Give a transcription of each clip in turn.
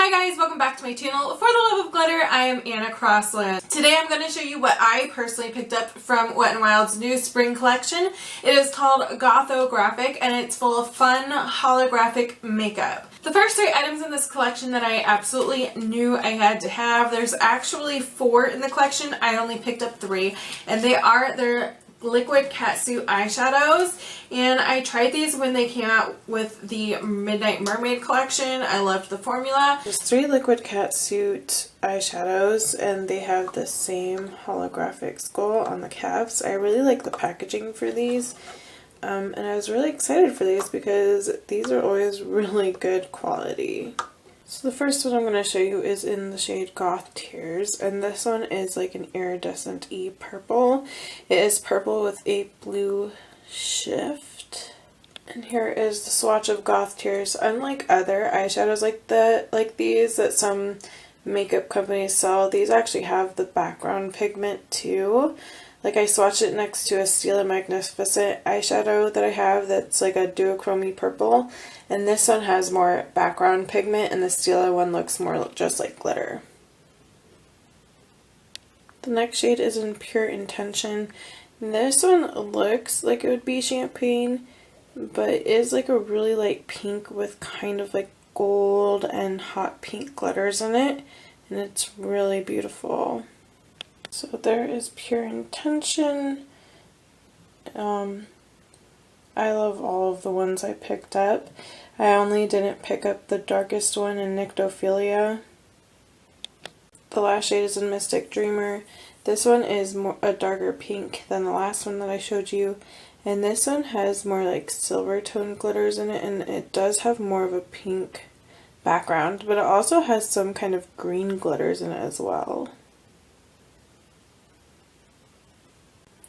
Hi guys, welcome back to my channel. For the love of glitter, I am Anna Crossland. Today I'm going to show you what I personally picked up from Wet n Wild's new spring collection. It is called Gothographic and it's full of fun holographic makeup. The first 3 items in this collection that I absolutely knew I had to have. There's actually 4 in the collection. I only picked up 3 and they're liquid catsuit eyeshadows, and I tried these when they came out with the Midnight Mermaid collection. I loved the formula. There's 3 liquid catsuit eyeshadows and they have the same holographic skull on the calves. I really like the packaging for these and I was really excited for these because these are always really good quality. So the first one I'm going to show you is in the shade Goth Tears, and this one is like an iridescent purple. It is purple with a blue shift. And here is the swatch of Goth Tears. Unlike other eyeshadows like these that some makeup companies sell, these actually have the background pigment too. Like I swatched it next to a Stila Magnificent eyeshadow that I have that's like a duochrome purple. And this one has more background pigment and the Stila one looks more just like glitter. The next shade is in Pure Intention. And this one looks like it would be champagne, but it is like a really light pink with kind of like gold and hot pink glitters in it. And it's really beautiful. So there is Pure Intention. I love all of the ones I picked up. I only didn't pick up the darkest one in Nyctophilia. The last shade is in Mystic Dreamer. This one is a darker pink than the last one that I showed you. And this one has more like silver tone glitters in it, and it does have more of a pink background, but it also has some kind of green glitters in it as well.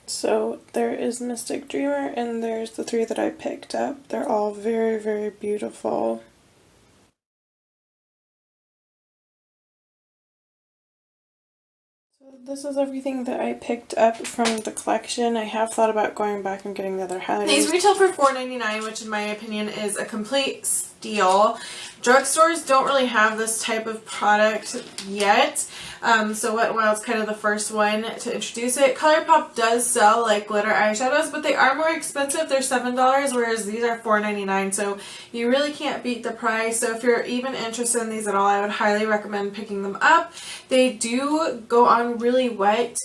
So there is Mystic Dreamer and there's the 3 that I picked up. They're all very, very beautiful. So this is everything that I picked up from the collection. I have thought about going back and getting the other highlighters. These retail for $4.99, which in my opinion is a complete steal. Drugstores don't really have this type of product yet. So Wet n Wild's kind of the first one to introduce it. ColourPop does sell like glitter eyeshadows, but they are more expensive. They're $7, whereas these are $4.99. So you really can't beat the price. So if you're even interested in these at all, I would highly recommend picking them up. They do go on really wet,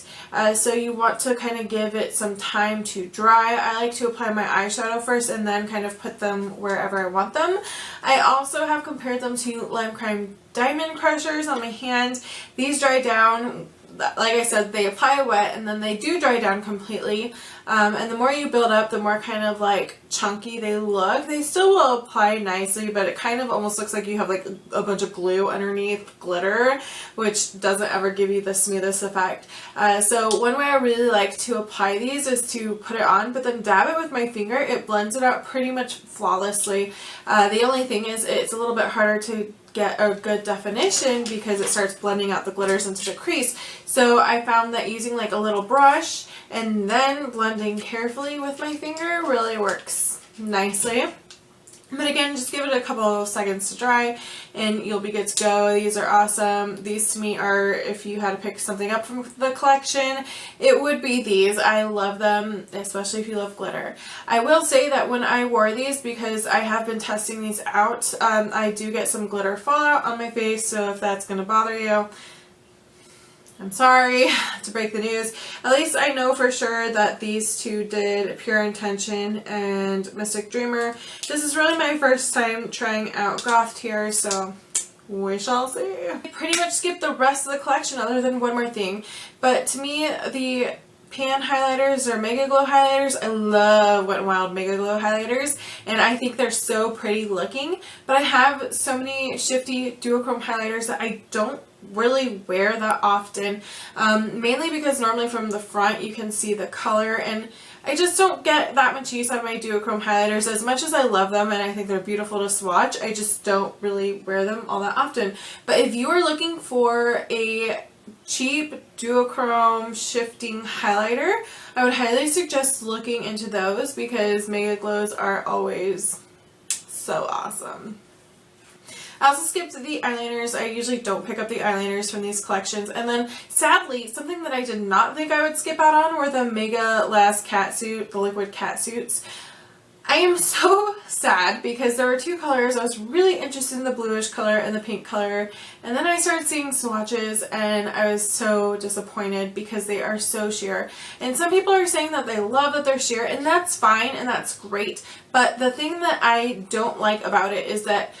so you want to kind of give it some time to dry. I like to apply my eyeshadow first and then kind of put them wherever I want them. I also have compared them to Lime Crime Diamond Crushers on my hand. These dry down, like I said, they apply wet and then they do dry down completely. And the more you build up, the more kind of like chunky they look. They still will apply nicely, but it kind of almost looks like you have like a bunch of glue underneath glitter, which doesn't ever give you the smoothest effect. So one way I really like to apply these is to put it on, but then dab it with my finger. It blends it out pretty much flawlessly. The only thing is it's a little bit harder to get a good definition because it starts blending out the glitters into the crease. So I found that using like a little brush and then blending carefully with my finger really works nicely. But again, just give it a couple of seconds to dry and you'll be good to go. These are awesome. These to me are, if you had to pick something up from the collection, it would be these. I love them, especially if you love glitter. I will say that when I wore these, because I have been testing these out, I do get some glitter fallout on my face, so if that's going to bother you, I'm sorry to break the news. At least I know for sure that these 2 did Pure Intention and Mystic Dreamer. This is really my first time trying out Goth Tears, so we shall see. I pretty much skipped the rest of the collection other than one more thing. But to me, the pan highlighters or Mega Glow highlighters, I love Wet n Wild Mega Glow highlighters and I think they're so pretty looking, but I have so many shifty duochrome highlighters that I don't really wear that often, mainly because normally from the front you can see the color and I just don't get that much use out of my duochrome highlighters. As much as I love them and I think they're beautiful to swatch, I just don't really wear them all that often. But if you are looking for a cheap duochrome shifting highlighter, I would highly suggest looking into those because Mega Glows are always so awesome. I also skipped the eyeliners. I usually don't pick up the eyeliners from these collections. And then sadly, something that I did not think I would skip out on were the Mega Last Catsuit, the liquid catsuits. I am so sad because there were two colors. I was really interested in the bluish color and the pink color, and then I started seeing swatches and I was so disappointed because they are so sheer. And some people are saying that they love that they're sheer, and that's fine and that's great, but the thing that I don't like about it is that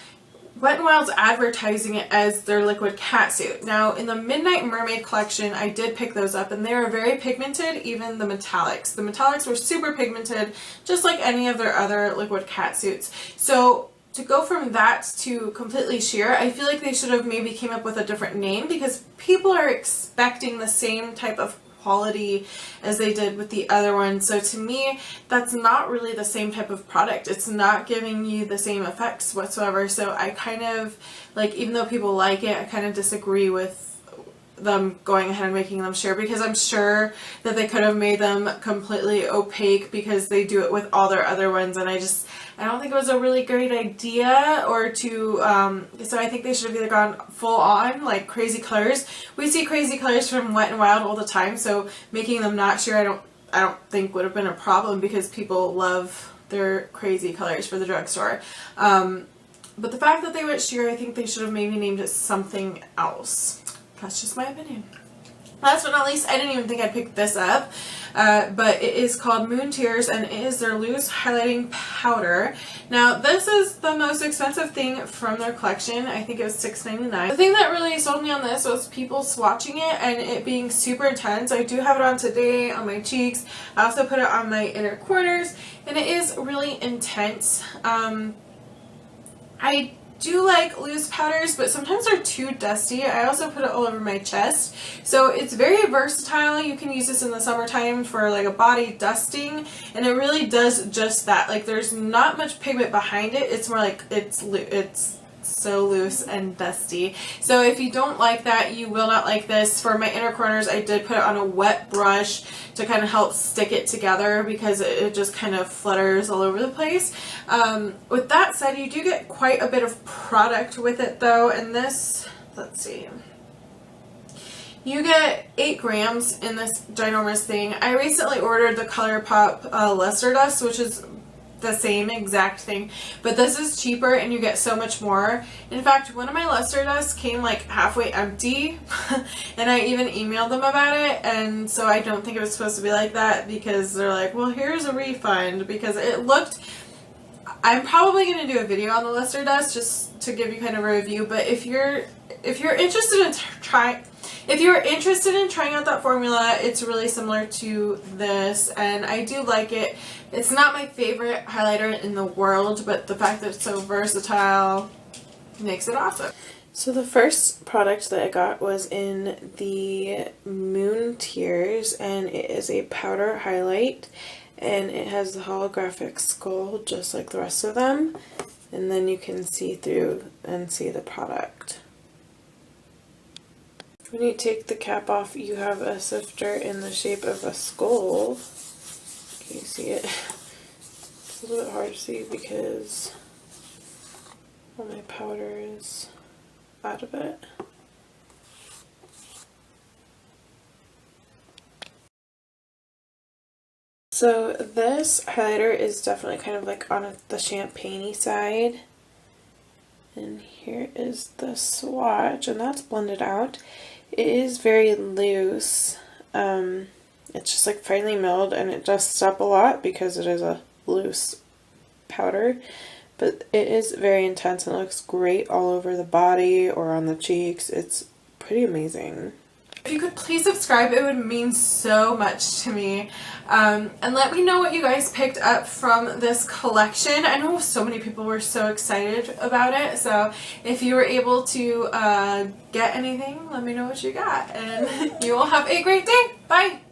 Wet n Wild's advertising it as their liquid catsuit. Now, in the Midnight Mermaid collection, I did pick those up, and they are very pigmented, even the metallics. The metallics were super pigmented, just like any of their other liquid catsuits. So, to go from that to completely sheer, I feel like they should have maybe came up with a different name, because people are expecting the same type of quality as they did with the other one. So to me, that's not really the same type of product. It's not giving you the same effects whatsoever. So I kind of, like, even though people like it, I kind of disagree with them going ahead and making them sheer, because I'm sure that they could have made them completely opaque because they do it with all their other ones, and I don't think it was a really great idea. Or to so I think they should have either gone full on like crazy colors. We see crazy colors from Wet n Wild all the time, so making them not sheer I don't think would have been a problem, because people love their crazy colors for the drugstore. But the fact that they went sheer, I think they should have maybe named it something else. That's just my opinion. Last but not least, I didn't even think I'd pick this up, but it is called Moon Tears, and it is their loose highlighting powder. Now, this is the most expensive thing from their collection. I think it was $6.99. The thing that really sold me on this was people swatching it and it being super intense. I do have it on today on my cheeks. I also put it on my inner corners, and it is really intense. I do like loose powders, but sometimes they're too dusty. I also put it all over my chest. So it's very versatile. You can use this in the summertime for like a body dusting, and it really does just that. Like, there's not much pigment behind it. It's more like it's so loose and dusty. So if you don't like that, you will not like this. For my inner corners, I did put it on a wet brush to kind of help stick it together, because it just kind of flutters all over the place. With that said, you do get quite a bit of product with it though, and this, let's see, you get 8 grams in this ginormous thing. I recently ordered the ColourPop Luster Dust, which is the same exact thing, but this is cheaper and you get so much more. In fact, one of my luster dusts came like halfway empty and I even emailed them about it, and so I don't think it was supposed to be like that, because they're like, well, here's a refund, because it looked, I'm probably going to do a video on the luster dust just to give you kind of a review, but if you're interested in trying out that formula, it's really similar to this, and I do like it. It's not my favorite highlighter in the world, but the fact that it's so versatile makes it awesome. So the first product that I got was in the Moon Tears, and it is a powder highlight, and it has the holographic skull just like the rest of them, and then you can see through and see the product. When you take the cap off, you have a sifter in the shape of a skull. Can you see it? It's a little bit hard to see because all my powder is out of it. So this highlighter is definitely kind of like on the champagne-y side. And here is the swatch, and that's blended out. It is very loose. It's just like finely milled, and it dusts up a lot because it is a loose powder. But it is very intense and looks great all over the body or on the cheeks. It's pretty amazing. If you could please subscribe, it would mean so much to me. And let me know what you guys picked up from this collection. I know so many people were so excited about it, so if you were able to get anything, let me know what you got. And you all have a great day. Bye!